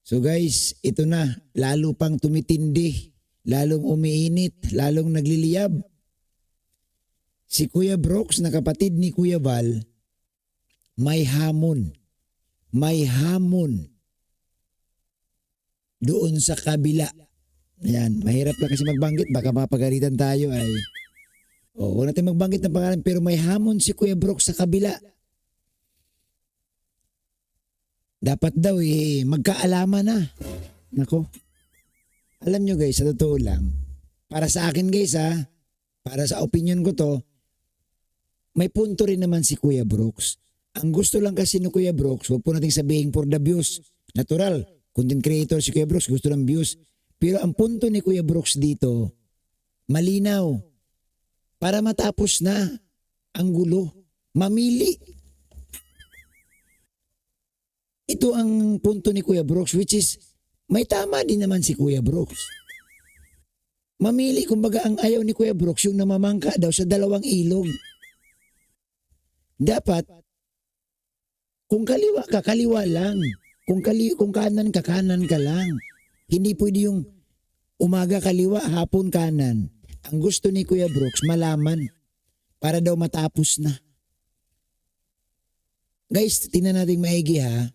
So guys, ito na, lalo pang tumitindi, lalong umiinit, lalong nagliliyab. Si Kuya Brooks na kapatid ni Kuya Val, may hamon. May hamon doon sa kabila. Ayan, mahirap lang kasi magbanggit, baka mapagalitan tayo ay. Huwag natin magbanggit ng pangalan, pero may hamon si Kuya Brooks sa kabila. Dapat daw magkaalaman na. Nako. Alam nyo guys, sa totoo lang, para sa akin guys para sa opinion ko to, may punto rin naman si Kuya Brooks. Ang gusto lang kasi ni Kuya Brooks, huwag po natin sabihin for the views. Natural, content creator si Kuya Brooks, gusto ng views. Pero ang punto ni Kuya Brooks dito, malinaw. Para matapos na ang gulo, mamili. Ito ang punto ni Kuya Brooks, which is may tama din naman si Kuya Brooks. Mamili, kumbaga ang ayaw ni Kuya Brooks yung namamangka daw sa dalawang ilog. Dapat, kung kaliwa ka, kaliwa lang. Kung kanan ka, kanan ka lang. Hindi pwede yung umaga kaliwa, hapon kanan. Ang gusto ni Kuya Brooks, malaman. Para daw matapos na. Guys, tingnan natin maigi ha.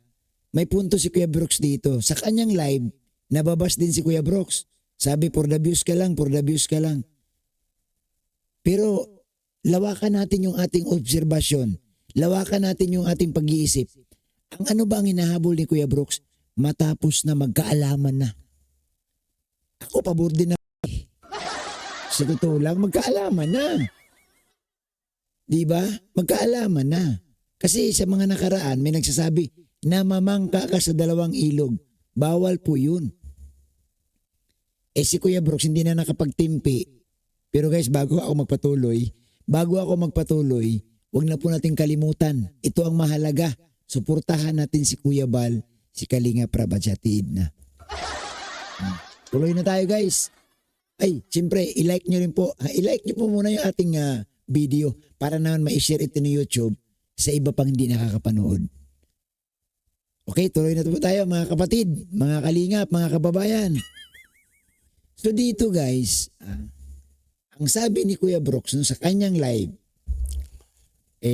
May punto si Kuya Brooks dito. Sa kanyang live, nababas din si Kuya Brooks. Sabi, for the views ka lang, for the views ka lang. Pero, lawakan natin yung ating obserbasyon. Lawakan natin yung ating pag-iisip. Ang ano ba ang hinahabol ni Kuya Brooks? Matapos na magkaalaman na. Ako, pabor din na. Sa totoo lang, magkaalaman na. Diba? Magkaalaman na. Kasi sa mga nakaraan, may nagsasabi, namamangka ka sa dalawang ilog. Bawal po yun. Si Kuya Brooks hindi na nakapagtimpi. Pero guys, bago ako magpatuloy, wag na po natin kalimutan. Ito ang mahalaga. Suportahan natin si Kuya Val, si Kalinga Prab at Tiid na. Tuloy na tayo guys. Ay, siyempre, i-like nyo rin po. I-like nyo po muna yung ating video para naman ma-share ito ni YouTube sa iba pang hindi nakakapanood. Okay, tuloy na po tayo mga kapatid, mga kalingap, mga kababayan. So dito guys, ang sabi ni Kuya Brooks sa kanyang live,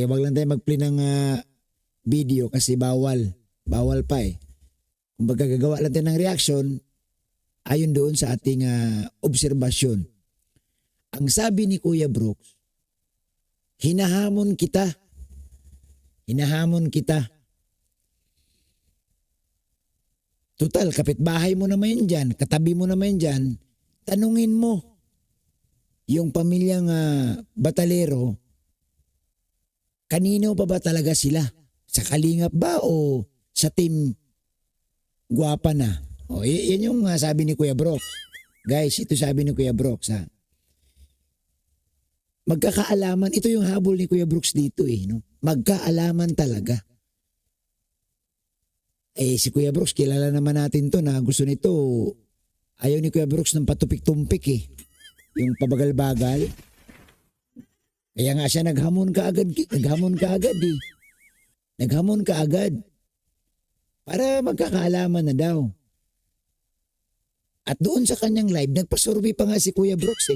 wag lang tayo mag-play ng video kasi bawal pa Kung baga gagawa lang tayo ng reaction, ayon doon sa ating obserbasyon. Ang sabi ni Kuya Brooks, hinahamon kita. Total, kapitbahay mo naman yan dyan, katabi mo naman yan dyan, tanungin mo yung pamilyang Batalero, kanino pa ba talaga sila? Sa Kalingap ba o sa team Guwapa na? Yan yung sabi ni Kuya Brooks. Guys, ito sabi ni Kuya Brooks Magkakaalaman, ito yung habol ni Kuya Brooks dito no? Magkaalaman talaga. Si Kuya Brooks, kilala naman natin to na gusto nito, ayaw ni Kuya Brooks ng patupik-tumpik Yung pabagal-bagal. Kaya nga siya naghamon ka agad Naghamon ka agad. Para magkakaalaman na daw. At doon sa kanyang live, nagpasurvey pa nga si Kuya Brooks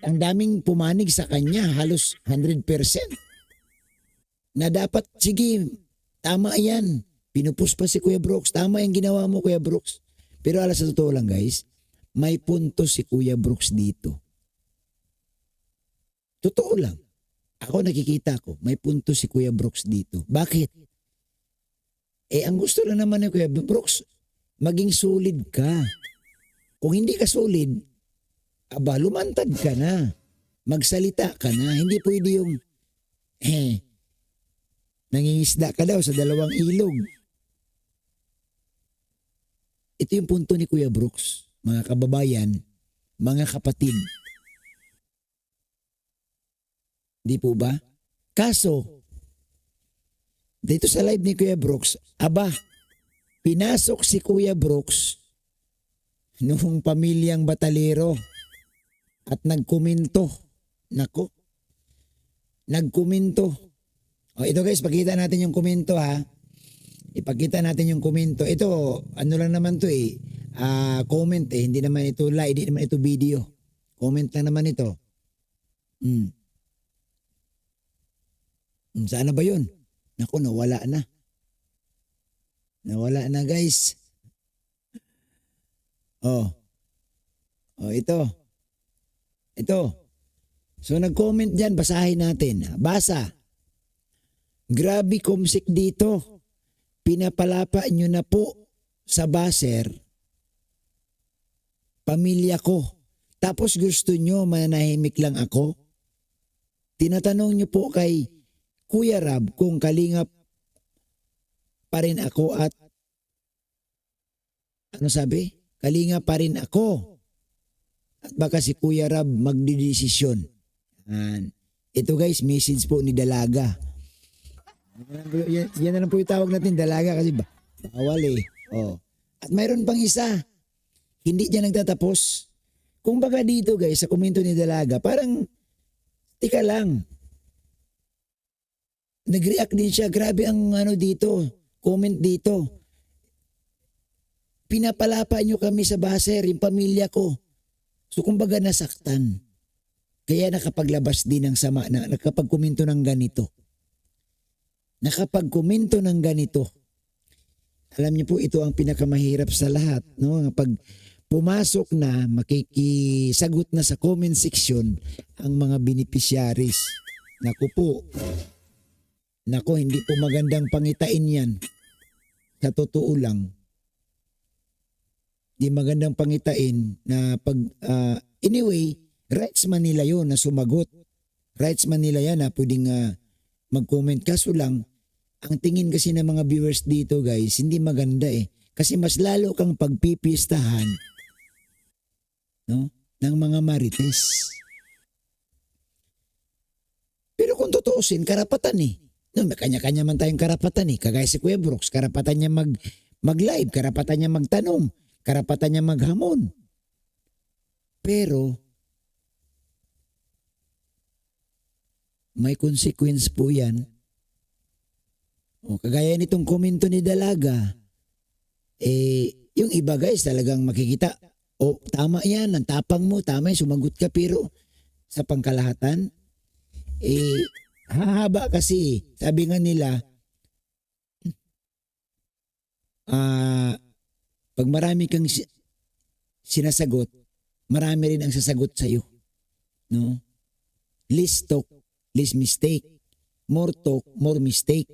Ang daming pumanig sa kanya, halos 100%. Na dapat, sige, tama yan. Pinupus pa si Kuya Brooks. Tama yung ginawa mo, Kuya Brooks. Pero alas sa totoo lang guys, may punto si Kuya Brooks dito. Totoo lang. Ako nakikita ko, may punto si Kuya Brooks dito. Bakit? Ang gusto lang naman ni Kuya Brooks, maging solid ka. Kung hindi ka solid, lumantad ka na. Magsalita ka na. Hindi pwede yung, nangingisda ka daw sa dalawang ilog. Ito yung punto ni Kuya Brooks, mga kababayan, mga kapatid. Di po ba? Kaso, dito sa live ni Kuya Brooks, pinasok si Kuya Brooks nung pamilyang Batalero at nagkomento. Nako, nagkomento. Ito guys, pakita natin yung komento ipakita natin yung komento. Ito, ano lang naman to eh. Comment eh. Hindi naman ito live, hindi naman ito video. Comment lang naman ito. Hmm. Saan na ba yun? Naku, nawala na. Nawala na guys. Oh. Oh, ito. Ito. So nag-comment dyan, basahin natin. Basa. Grabe kumsik dito. Pinapalapa nyo na po sa baser. Pamilya ko. Tapos gusto nyo manahimik lang ako? Tinatanong nyo po kay Kuya Rab kung kalingap pa rin ako at ano sabi? Kalingap pa rin ako. At baka si Kuya Rab magdidesisyon. Ito guys, message po ni Dalaga. Yan na lang po yung tawag natin, Dalaga, kasi bawal eh. Oh. At mayroon pang isa. Hindi dyan nagtatapos. Kung baga dito guys, sa komento ni Dalaga, parang, tika lang. Nag-react din siya. Grabe ang ano dito. Comment dito. Pinapalapa nyo kami sa baser, yung pamilya ko. So kumbaga nasaktan. Kaya nakapaglabas din ng sama na nakapagkomento ng ganito. Nakapagkomento ng ganito. Alam niyo po, ito ang pinakamahirap sa lahat. No? Pag pumasok na, makikisagot na sa comment section ang mga beneficiaries. Naku po. Naku, hindi po magandang pangitain yan. Sa totoo lang. Hindi magandang pangitain na pag, anyway, rights man nila yun na sumagot. Rights man nila yan na pwedeng mag-comment. Kaso lang, ang tingin kasi ng mga viewers dito guys, hindi maganda eh. Kasi mas lalo kang pagpipistahan, no, ng mga marites. Pero kung tutuusin, karapatan eh. No, may kanya-kanya man tayong karapatan eh. Kagaya si Kuya Brooks, karapatan niya mag-live, karapatan niya magtanong, karapatan niya maghamon. Pero, may consequence po yan. O, kagaya nitong komento ni Dalaga, yung iba guys talagang makikita, tama yan, ang tapang mo, tama yan, sumagot ka, pero sa pangkalahatan, hahaba kasi. Sabi nga nila, pag marami kang sinasagot, marami rin ang sasagot sa'yo. No? Less talk, less mistake. More talk, more mistake.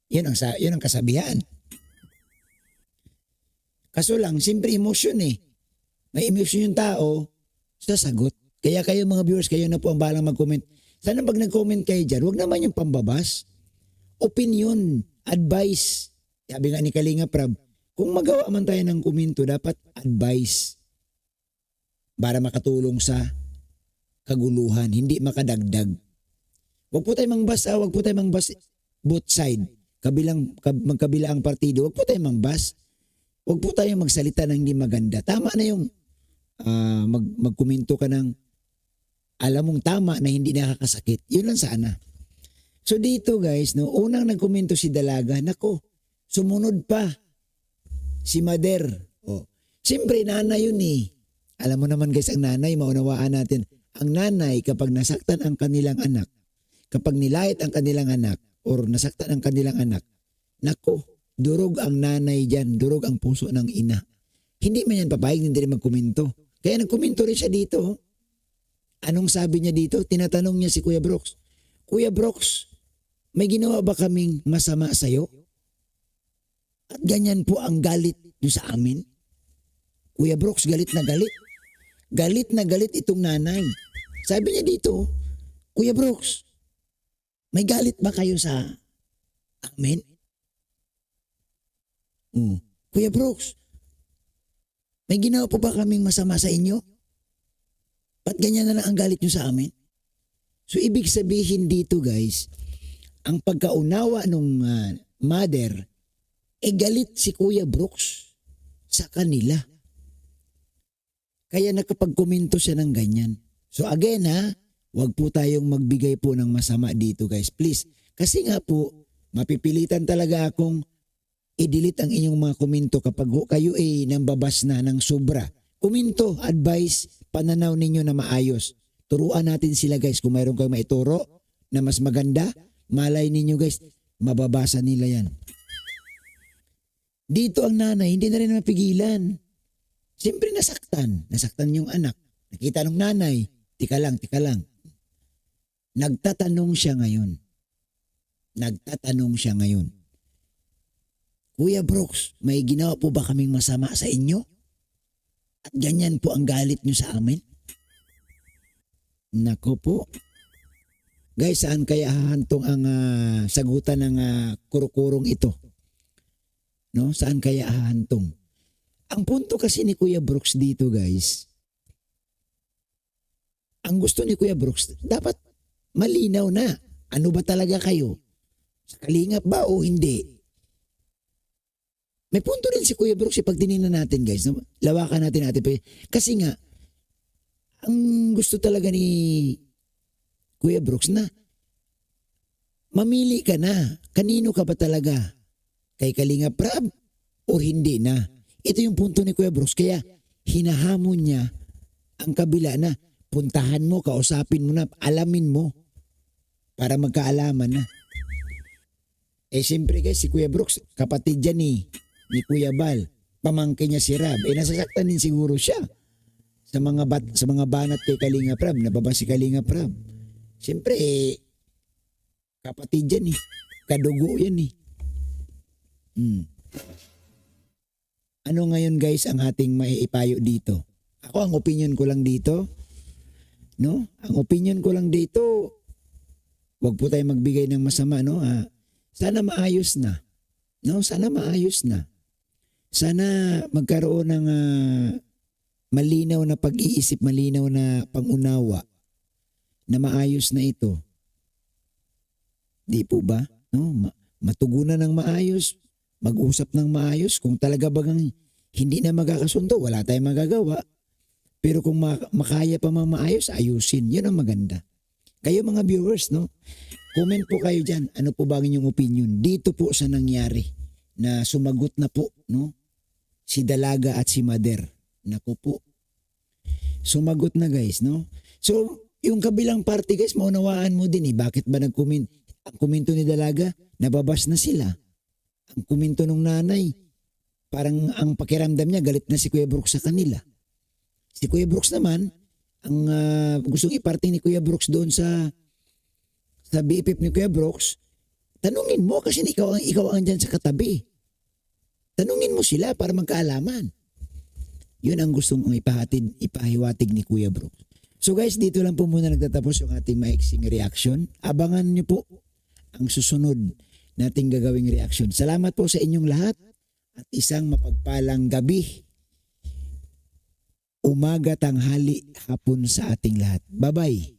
Yun ang kasabihan. Kaso lang, siyempre emotion eh. May emotion yung tao, sasagot. Kaya kayo mga viewers, kayo na po ang balang mag-comment. Sana pag nag-comment kayo dyan, huwag naman yung pambabas. Opinion, advice. Sabi nga ni Kalinga Prab, kung magawa man tayo ng komento, dapat advice. Para makatulong sa kaguluhan, hindi makadagdag. Huwag po tayo mangbas, huwag po tayo mangbas both side. Magkabila ang partido, huwag po tayo mangbas. Huwag po tayo magsalita ng hindi maganda. Tama na yung magkomento ka ng alam mong tama na hindi nakakasakit. Yun lang sana. So dito guys, no, unang nagkomento si Dalaga, nako, sumunod pa si Mader. Siyempre nanay yun eh. Alam mo naman guys, ang nanay, maunawaan natin, ang nanay kapag nasaktan ang kanilang anak, kapag nilait ang kanilang anak, or nasaktan ang kanilang anak, nako, durog ang nanay dyan, durog ang puso ng ina. Hindi man yan papayag, hindi rin magkomento. Kaya nagkomento rin siya dito. Anong sabi niya dito? Tinatanong niya si Kuya Brooks. Kuya Brooks, may ginawa ba kaming masama sa'yo? At ganyan po ang galit niyo sa amin? Kuya Brooks, galit na galit. Galit na galit itong nanay. Sabi niya dito, Kuya Brooks, may galit ba kayo sa amin? Kuya Brooks, may ginawa po ba kaming masama sa inyo? Ba't ganyan na lang ang galit nyo sa amin? So ibig sabihin dito guys, ang pagkaunawa nung mother, galit si Kuya Brooks sa kanila. Kaya nakapagkomento siya ng ganyan. So again huwag po tayong magbigay po ng masama dito guys, please. Kasi nga po, mapipilitan talaga akong i-delete ang inyong mga komento kapag kayo ay nambabas na ng sobra. Komento, advice, pananaw ninyo na maayos. Turuan natin sila guys kung mayroon kayong maituro na mas maganda. Malay ninyo guys, mababasa nila yan. Dito ang nanay, hindi na rin mapigilan. Siyempre nasaktan. Nasaktan yung anak. Nakita ng nanay, tika lang. Nagtatanong siya ngayon. Kuya Brooks, may ginawa po ba kaming masama sa inyo? At ganyan po ang galit nyo sa amin? Nako po. Guys, saan kaya hahantong ang sagutan ng kurukurong ito? No? Saan kaya hahantong? Ang punto kasi ni Kuya Brooks dito guys, ang gusto ni Kuya Brooks, dapat malinaw na. Ano ba talaga kayo? Sa kalingap ba o hindi? May punto rin si Kuya Brooks pag tinignan natin guys. No? Lawakan natin. Kasi nga, ang gusto talaga ni Kuya Brooks na mamili ka na. Kanino ka ba talaga? Kay Kalinga Prab o hindi na? Ito yung punto ni Kuya Brooks. Kaya hinahamon niya ang kabila na puntahan mo, kausapin mo na, alamin mo para magkaalaman na. Siyempre guys, si Kuya Brooks, kapatid yan ni Kuya Bal. Pamangkin niya si Rab. Nasasaktan din siguro siya sa mga banat kay Kalinga Prab. Nababa si Kalinga Prab. Siyempre, kapatid yan kadugo yan Ano ngayon guys ang ating maiipayo dito? Ako ang opinion ko lang dito, no? Ang opinion ko lang dito, wag po tayo magbigay ng masama, no? Sana maayos na. No, sana maayos na. Sana magkaroon ng malinaw na pag-iisip, malinaw na pangunawa na maayos na ito. Di po ba? No, matugunan ng maayos, mag-usap ng maayos. Kung talaga bagang hindi na magkakasundo, wala tayong magagawa. Pero kung makaya pa maayos, ayusin. Yun ang maganda. Kayo mga viewers, no? Comment po kayo dyan. Ano po ba ang inyong opinion? Dito po sa nangyari na sumagot na po, no? Si Dalaga at si Mader. Naku po. Sumagot na guys, no? So, yung kabilang party guys, maunawaan mo din Bakit ba nag-comment? Ang komento ni Dalaga, nababas na sila. Ang komento ng nanay, parang ang pakiramdam niya, galit na si Kuya Brooks sa kanila. Si Kuya Brooks naman, ang gustong iparte ni Kuya Brooks doon sa BFF ni Kuya Brooks, tanungin mo kasi ikaw ang dyan sa katabi. Tanungin mo sila para magkaalaman. Yun ang gustong ipahiwatig ni Kuya Brooks. So guys, dito lang po muna nagtatapos yung ating maiksing reaction. Abangan nyo po ang susunod nating gagawing reaction. Salamat po sa inyong lahat at isang mapagpalang gabi, umaga, tanghali, hapon sa ating lahat. Bye-bye.